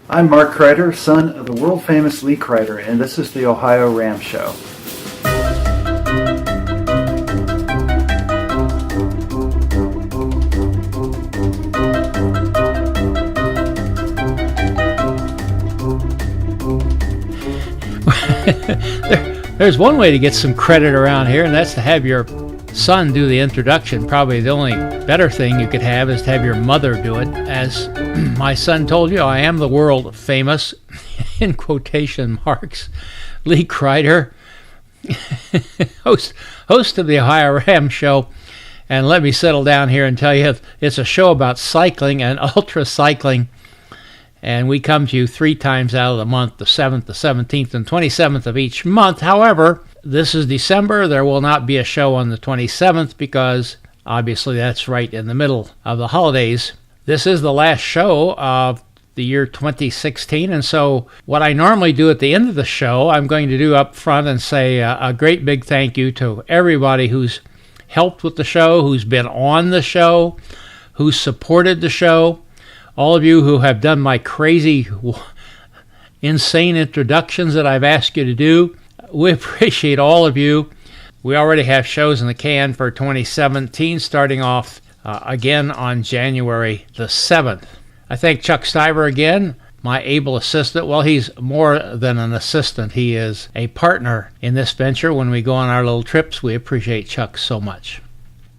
I'm Mark Kreider, son of the world-famous Lee Kreider, and this is the OhioRAAM Show. There's one way to get some credit around here, and that's to have your son do the introduction. Probably the only better thing you could have is to have your mother do it. As my son told you, I am the world famous, in quotation marks, Lee Kreider, host of the OhioRAAM Show. And let me settle down here and tell you, it's a show about cycling and ultra cycling. And we come to you 3 times out of the month, the 7th, the 17th, and 27th of each month. However, this is December. There will not be a show on the 27th because obviously that's right in the middle of the holidays. This is the last show of the year 2016, and so what I normally do at the end of the show, I'm going to do up front and say a great big thank you to everybody who's helped with the show, who's been on the show, who's supported the show, all of you who have done my crazy, insane introductions that I've asked you to do. We appreciate all of you. We already have shows in the can for 2017, starting off again on January the 7th. I thank Chuck Stiver again, my able assistant. Well, he's more than an assistant. He is a partner in this venture. When we go on our little trips, we appreciate Chuck so much.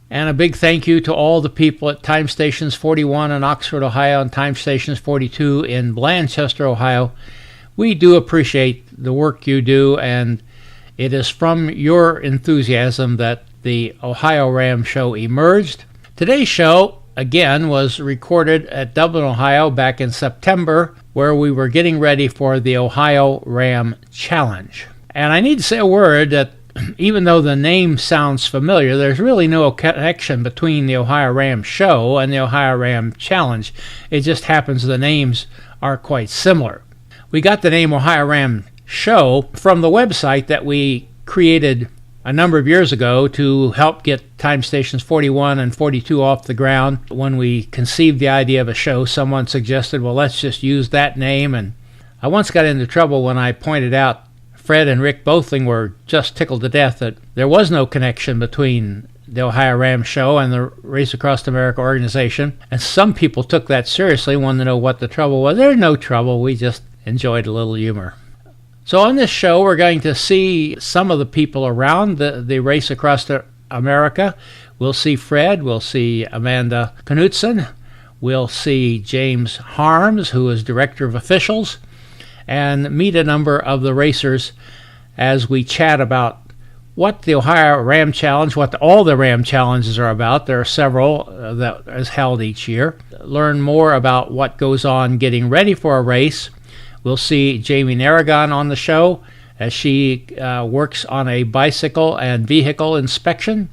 And a big thank you to all the people at Time Stations 41 in Oxford, Ohio, and Time Stations 42 in Blanchester, Ohio. We do appreciate the work you do, and it is from your enthusiasm that the OhioRAAM Show emerged. Today's show, again, was recorded at Dublin, Ohio back in September, where we were getting ready for the OhioRAAM Challenge. And I need to say a word that even though the name sounds familiar, there's really no connection between the OhioRAAM Show and the OhioRAAM Challenge. It just happens the names are quite similar. We got the name OhioRAAM Show from the website that we created a number of years ago to help get Time Stations 41 and 42 off the ground. When we conceived the idea of a show, someone suggested, well, let's just use that name. And I once got into trouble when I pointed out Fred and Rick Bothling were just tickled to death that there was no connection between the OhioRAAM Show and the Race Across America organization. And some people took that seriously, wanted to know what the trouble was. There's no trouble. We just enjoyed a little humor. So on this show, we're going to see some of the people around the Race Across America. We'll see Fred. We'll see Amanda Knutson. We'll see James Harms, who is Director of Officials, and meet a number of the racers as we chat about what the OhioRAAM Challenge, what all the RAAM challenges are about. There are several that is held each year. Learn more about what goes on getting ready for a race. We'll see Jamie Narragon on the show as she works on a bicycle and vehicle inspection,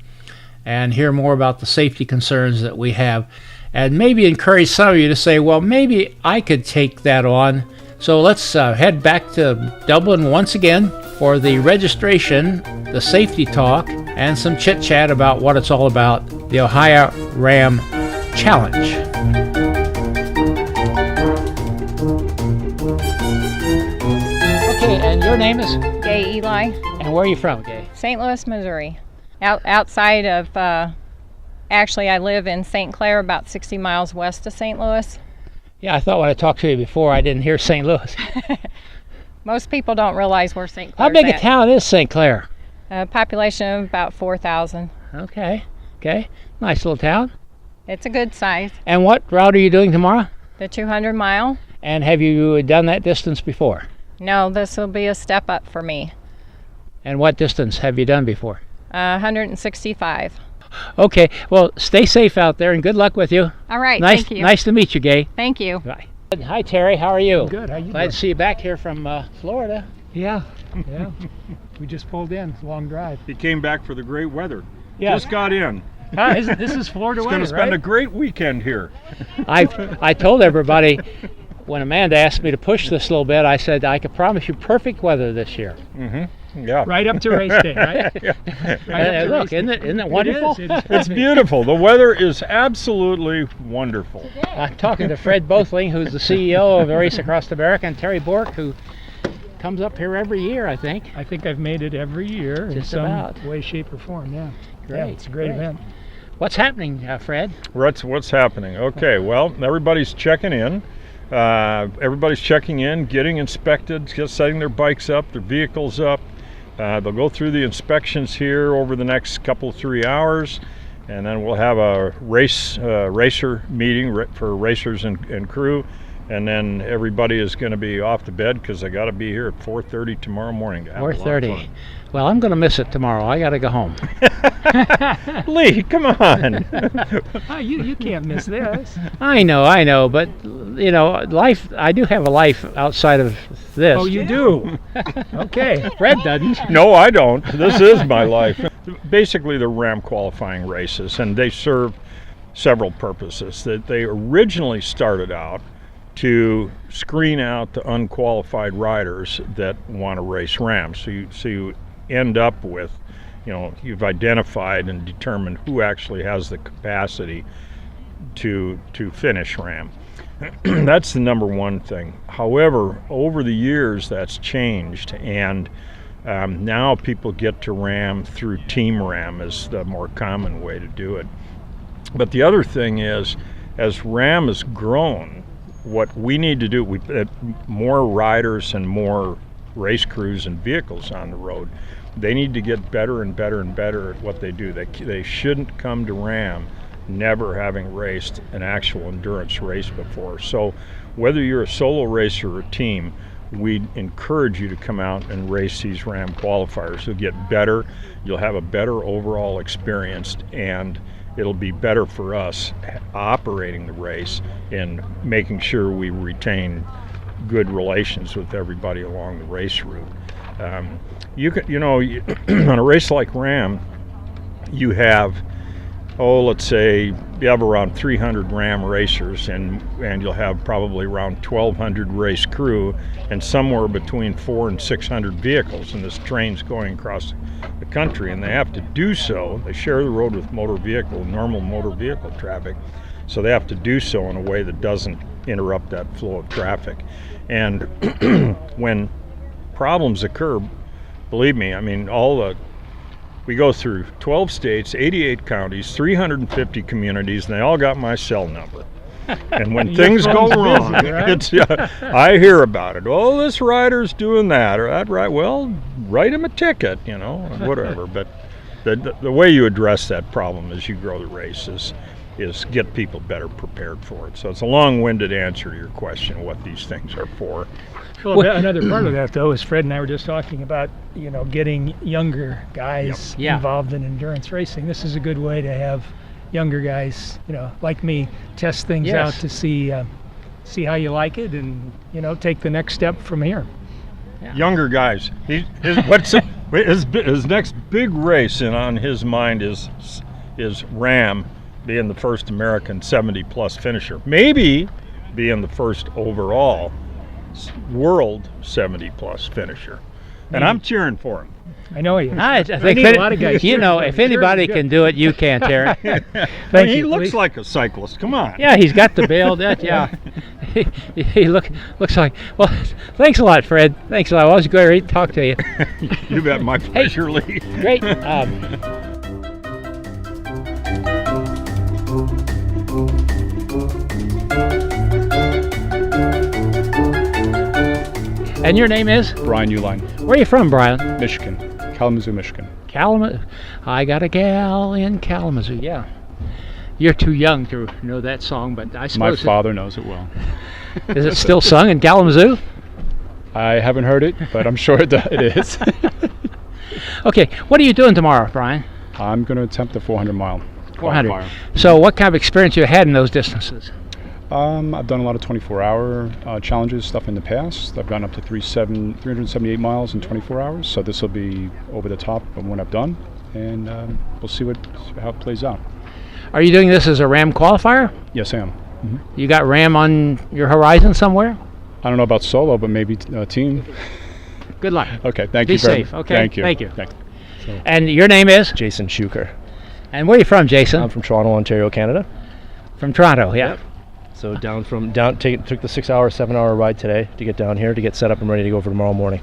and hear more about the safety concerns that we have, and maybe encourage some of you to say, well, maybe I could take that on. So let's head back to Dublin once again for the registration, the safety talk, and some chit-chat about what it's all about, the OhioRAAM Challenge. Okay, and your name is? Gay Eli. And where are you from, Gay? St. Louis, Missouri. Outside of, actually I live in St. Clair, about 60 miles west of St. Louis. Yeah, I thought when I talked to you before, I didn't hear St. Louis. Most people don't realize where St. Clair is. How big a town is St. Clair? Population of about 4,000. Okay. Nice little town. It's a good size. And what route are you doing tomorrow? The 200 mile. And have you done that distance before? No, this will be a step up for me. And what distance have you done before? 165. Okay, well, stay safe out there and good luck with you. All right, thank you. Nice to meet you, Gay. Thank you. Bye. Hi, Terry. How are you? Good. How you doing? Glad to see you back here from Florida. Yeah. We just pulled in. It's a long drive. He came back for the great weather. Yeah. Just got in. This is Florida He's weather, going to spend right? a great weekend here. I told everybody when Amanda asked me to push this a little bit, I said I could promise you perfect weather this year. Mm-hmm. Yeah. right up to race day, right? Yeah. Right up to Look, race day. isn't it wonderful? It is It's perfect. beautiful. The weather is absolutely wonderful. I'm talking to Fred Bothling, who's the CEO of the Race Across America, and Terry Bork, who comes up here every year, I think. I think I've made it every year in Just some about. way, shape, or form. Yeah, Great, yeah, it's a great great. event. What's happening, Fred? What's happening? Okay, well, everybody's checking in. Everybody's checking in, getting inspected, just setting their bikes up, their vehicles up. They'll go through the inspections here over the next couple, 3 hours, and then we'll have a racer meeting for racers and crew, and then everybody is going to be off to bed because they got to be here at 4:30 tomorrow morning to have a lot of 4:30. Well, I'm going to miss it tomorrow. I got to go home. fun. Lee, come on. Oh, you can't miss this. I know, but life. I do have a life outside of this. Oh, you do? Okay. Fred doesn't. No, I don't. This is my life. Basically, the RAAM qualifying races, and they serve several purposes. That they originally started out to screen out the unqualified riders that want to race RAAM. So you end up with, you've identified and determined who actually has the capacity to finish RAAM. That's the number one thing. However, over the years that's changed, and now people get to RAAM through Team RAAM is the more common way to do it. But the other thing is, as RAAM has grown, what we need to do, we put more riders and more race crews and vehicles on the road. They need to get better and better and better at what they do. They shouldn't come to RAAM never having raced an actual endurance race before. So whether you're a solo racer or a team, we encourage you to come out and race these RAAM qualifiers. You'll get better, you'll have a better overall experience, and it'll be better for us operating the race and making sure we retain good relations with everybody along the race route. On a race like RAAM, you have, let's say you have around 300 RAAM racers, and you'll have probably around 1,200 race crew, and somewhere between 400 and 600 vehicles, and this train's going across the country, and they have to do so. They share the road with normal motor vehicle traffic, so they have to do so in a way that doesn't interrupt that flow of traffic. And when problems occur, believe me, we go through 12 states, 88 counties, 350 communities, and they all got my cell number. And when things go wrong, busy, right? I hear about it. Oh, this rider's doing that or that. Right? Well, write him a ticket, whatever. But the way you address that problem as you grow the race is get people better prepared for it. So it's a long-winded answer to your question, what these things are for. Well, another part of that, though, is Fred and I were just talking about, getting younger guys Yep. Yeah. involved in endurance racing. This is a good way to have younger guys, like me, test things Yes. out to see how you like it, and take the next step from here. Younger guys. His next big race on his mind is RAAM being the first American 70-plus finisher. Maybe being the first overall world 70-plus finisher. And I'm cheering for him. I know he is. I think need a lot of guys. if anybody can do it, you can, Terry. Thank He you. looks like a cyclist. Come on. Yeah, he's got the build. Yeah. He looks like. Well, thanks a lot, Fred. Thanks a lot. Well, it was great to talk to you. You bet. My pleasure, Lee. Great. And your name is? Brian Uline, Where are you from, Brian? Michigan, Kalamazoo, Michigan. Kalamazoo. I got a gal in Kalamazoo. Yeah. You're too young to know that song, but I My suppose. father knows it well. Is it still sung in Kalamazoo? I haven't heard it, but I'm sure it is. Okay. What are you doing tomorrow, Brian? I'm going to attempt the 400-mile 400. qualifier. So, what kind of experience you had in those distances? I've done a lot of 24-hour challenges stuff in the past. I've gone up to 378 miles in 24 hours, so this will be over the top of what I've done, and we'll see how it plays out. Are you doing this as a RAAM qualifier? Yes, I am. You got RAAM on your horizon somewhere? I don't know about solo, but maybe team. Good luck. Okay, thank Be you. safe. Okay. Thank you. Thank you. Thanks. And your name is? Jason Schuker. And where are you from, Jason? I'm from Toronto, Ontario, Canada. From Toronto, yeah. So took the 7-hour ride today to get down here to get set up and ready to go for tomorrow morning.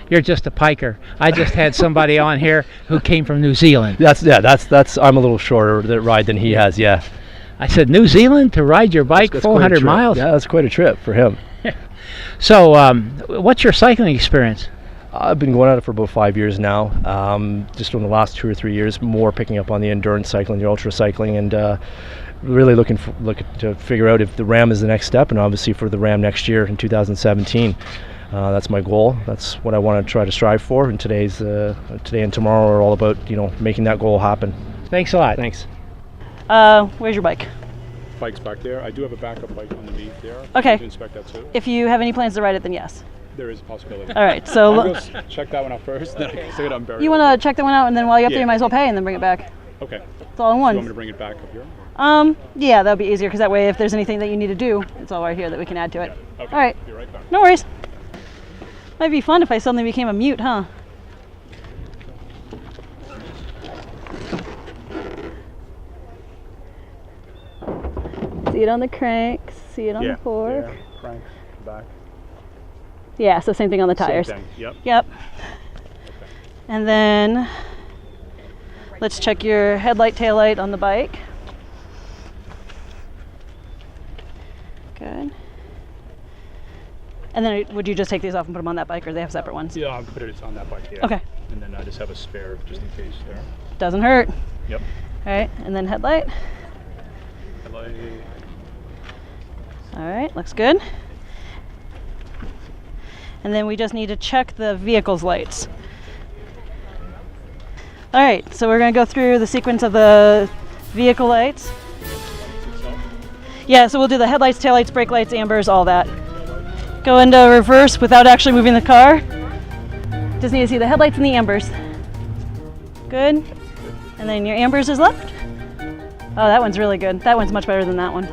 You're just a piker. I just had somebody on here who came from New Zealand. That's I'm a little shorter the ride than he has. Yeah. I said, New Zealand to ride your bike That's 400 miles? Yeah, that's quite a trip for him. So, what's your cycling experience? I've been going at it for about 5 years now. Just in the last 2 or 3 years, more picking up on the endurance cycling, the ultra cycling, and really looking to figure out if the RAAM is the next step, and obviously for the RAAM next year in 2017. That's my goal. That's what I want to try to strive for. And today and tomorrow are all about making that goal happen. Thanks a lot. Thanks. Where's your bike? Bike's back there. I do have a backup bike underneath there. Okay. To inspect that too. If you have any plans to ride it, then yes. There is a possibility. All right. So I'll go check that one out first. Then I can stick it on barrier. you want to check that one out, and then while you're up there, you might as well pay and then bring it back. Okay. It's all in You one. want me to bring it back up here? Yeah, that'll be easier because that way, if there's anything that you need to do, it's all right here that we can add to it. Okay. All right. Be right back. No worries. Might be fun if I suddenly became a mute, huh? See it on the crank, see it on the fork. Yeah, crank, back. Yeah, so same thing on the tires. Same thing. Yep. Yep. And then let's check your headlight, taillight on the bike. Good. And then would you just take these off and put them on that bike, or they have separate ones? Yeah, I'll put it on that bike. Yeah. Okay. And then I just have a spare just in case there. Doesn't hurt. Yep. All right, and then headlight. Headlight. All right, looks good. And then we just need to check the vehicle's lights. All right, so we're going to go through the sequence of the vehicle lights. Yeah, so we'll do the headlights, taillights, brake lights, ambers, all that. Go into reverse without actually moving the car. Just need to see the headlights and the ambers. Good. And then your ambers is left. Oh, that one's really good. That one's much better than that one.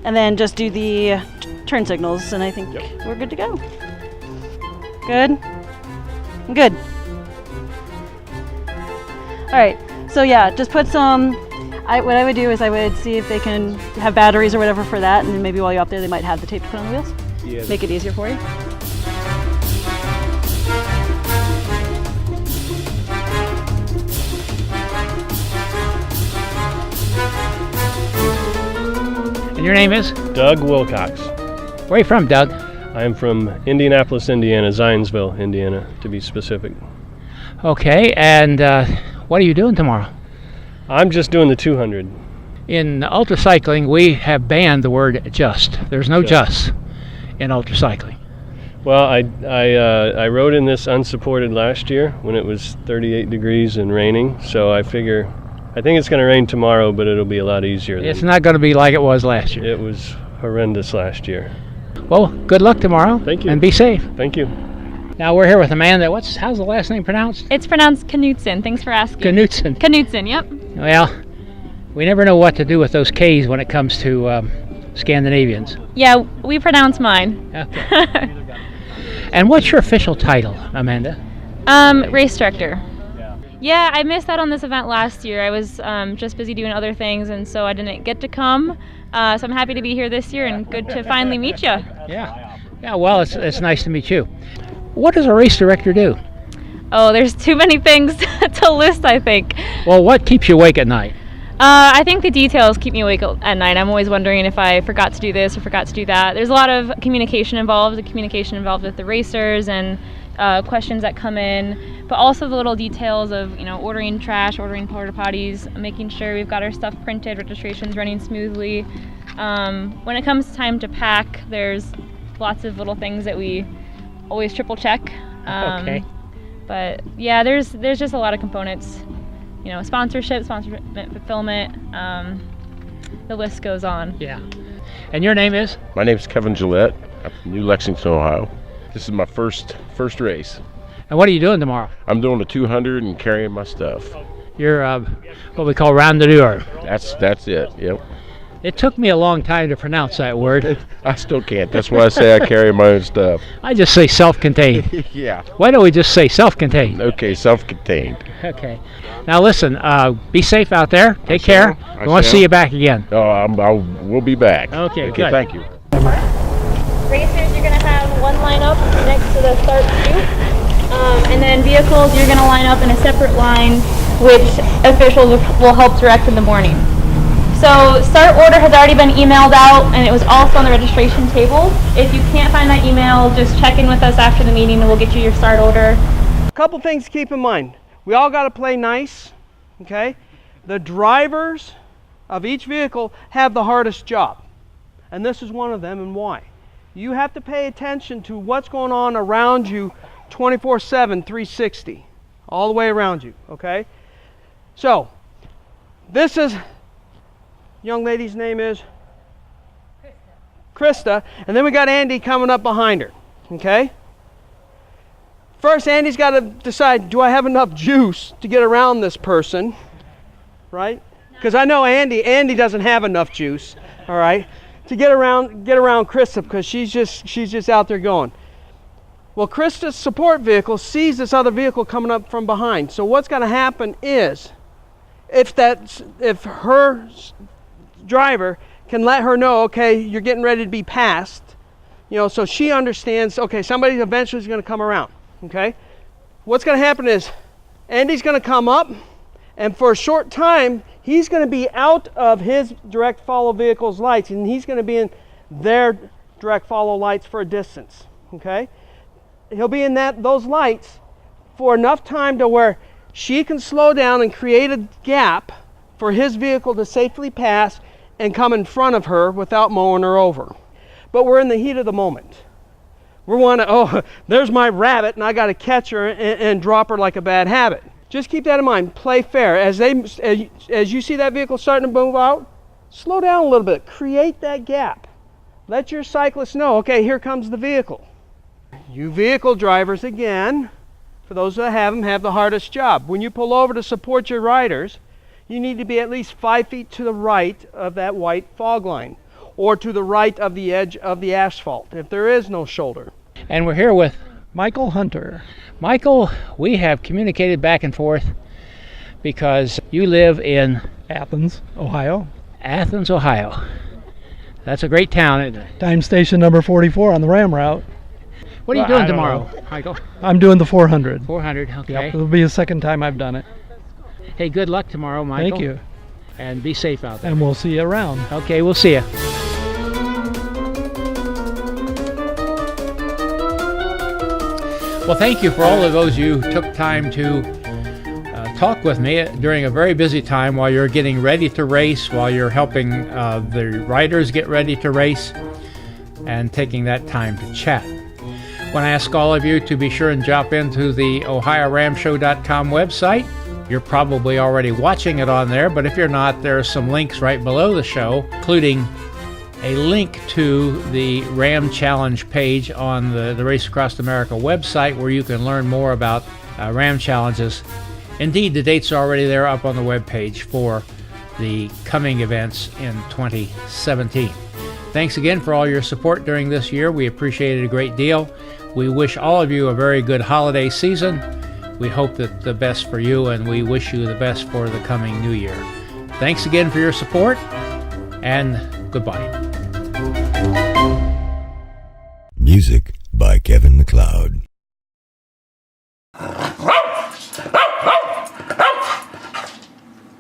And then just do the turn signals, and I think we're good to go. Good. Good. All right. So yeah, just put some. What I would do is I would see if they can have batteries or whatever for that, and then maybe while you're up there, they might have the tape to put on the wheels. Yeah. Make it easier for you. And your name is? Doug Wilcox. Where are you from, Doug? I'm from Indianapolis, Indiana, Zionsville, Indiana, to be specific. Okay, and what are you doing tomorrow? I'm just doing the 200. In ultracycling, we have banned the word just. There's no just in ultracycling. Well, I rode in this unsupported last year when it was 38 degrees and raining, so I think it's going to rain tomorrow, but it'll be a lot easier. It's not going to be like it was last year. It was horrendous last year. Well, good luck tomorrow. Thank you. And be safe. Thank you. Now we're here with Amanda. How's the last name pronounced? It's pronounced Knutson. Thanks for asking. Knutson. Knutson, yep. Well, we never know what to do with those K's when it comes to Scandinavians. Yeah, we pronounce mine. Okay. And what's your official title, Amanda? Race director. Yeah, I missed out on this event last year. I was just busy doing other things, and so I didn't get to come. So I'm happy to be here this year, and good to finally meet you. Yeah. Yeah, well, it's nice to meet you. What does a race director do? Oh, there's too many things to list, I think. Well, what keeps you awake at night? I think the details keep me awake at night. I'm always wondering if I forgot to do this or forgot to do that. There's a lot of communication involved with the racers and questions that come in, but also the little details of ordering trash, ordering porta potties, making sure we've got our stuff printed, registrations running smoothly. When it comes time to pack, there's lots of little things that we always triple check. Okay. But yeah, there's just a lot of components. Sponsorship, fulfillment. The list goes on. Yeah. And your name is? My name is Kevin Gillette. I'm from New Lexington, Ohio. This is my first race. And what are you doing tomorrow? I'm doing a 200 and carrying my stuff. You're what we call round the door. That's it. Yep. It took me a long time to pronounce that word. I still can't. That's why I say I carry my own stuff. I just say self-contained. Yeah. Why don't we just say self-contained? Okay, self-contained. Okay. Now listen, be safe out there. Take care. I want to see you back again. Oh, we'll be back. Okay, good. Thank you. Racers, you're going to have one line up next to the start chute. And then vehicles, you're going to line up in a separate line, which officials will help direct in the morning. So start order has already been emailed out, and it was also on the registration table. If you can't find that email, just check in with us after the meeting and we'll get you your start order. A couple things to keep in mind. We all got to play nice, okay? The drivers of each vehicle have the hardest job, and this is one of them, and why? You have to pay attention to what's going on around you 24/7, 360, all the way around you, okay? So, this is, young lady's name is? Krista, and then we got Andy coming up behind her, okay? First, Andy's got to decide, do I have enough juice to get around this person, right? Because I know Andy doesn't have enough juice, all right, to get around Krista, because she's just out there going. Well, Krista's support vehicle sees this other vehicle coming up from behind. So what's going to happen is, if her driver can let her know, okay, you're getting ready to be passed, so she understands, okay, somebody eventually is going to come around, okay? What's going to happen is Andy's going to come up, and for a short time, he's going to be out of his direct follow vehicle's lights, and he's going to be in their direct follow lights for a distance, okay? He'll be in those lights for enough time to where she can slow down and create a gap for his vehicle to safely pass and come in front of her without mowing her over. But we're in the heat of the moment. We want to, oh, there's my rabbit and I got to catch her and drop her like a bad habit. Just keep that in mind. Play fair. As you see that vehicle starting to move out, slow down a little bit. Create that gap. Let your cyclist know, okay, here comes the vehicle. You vehicle drivers, again, for those that have them, have the hardest job. When you pull over to support your riders, you need to be at least 5 feet to the right of that white fog line, or to the right of the edge of the asphalt, if there is no shoulder. And we're here with Michael Hunter. Michael. We have communicated back and forth because you live in Athens, Ohio. Athens, Ohio. That's a great town, isn't it? Time station number 44 on the RAAM route. What are you doing tomorrow, Michael? I'm doing the 400. 400, okay. Yep, it'll be the second time I've done it. Hey, good luck tomorrow, Michael. Thank you. And be safe out there. And we'll see you around. Okay, we'll see you. Well, thank you for all of those you took time to talk with me during a very busy time while you're getting ready to race, while you're helping the riders get ready to race, and taking that time to chat. I want to ask all of you to be sure and drop into the OhioRAAMshow.com website. You're probably already watching it on there, but if you're not, there are some links right below the show, including a link to the RAAM Challenge page on the Race Across America website, where you can learn more about RAAM challenges. Indeed, the dates are already there up on the webpage for the coming events in 2017. Thanks again for all your support during this year. We appreciate it a great deal. We wish all of you a very good holiday season. We hope that the best for you, and we wish you the best for the coming new year. Thanks again for your support, and goodbye. Music by Kevin MacLeod.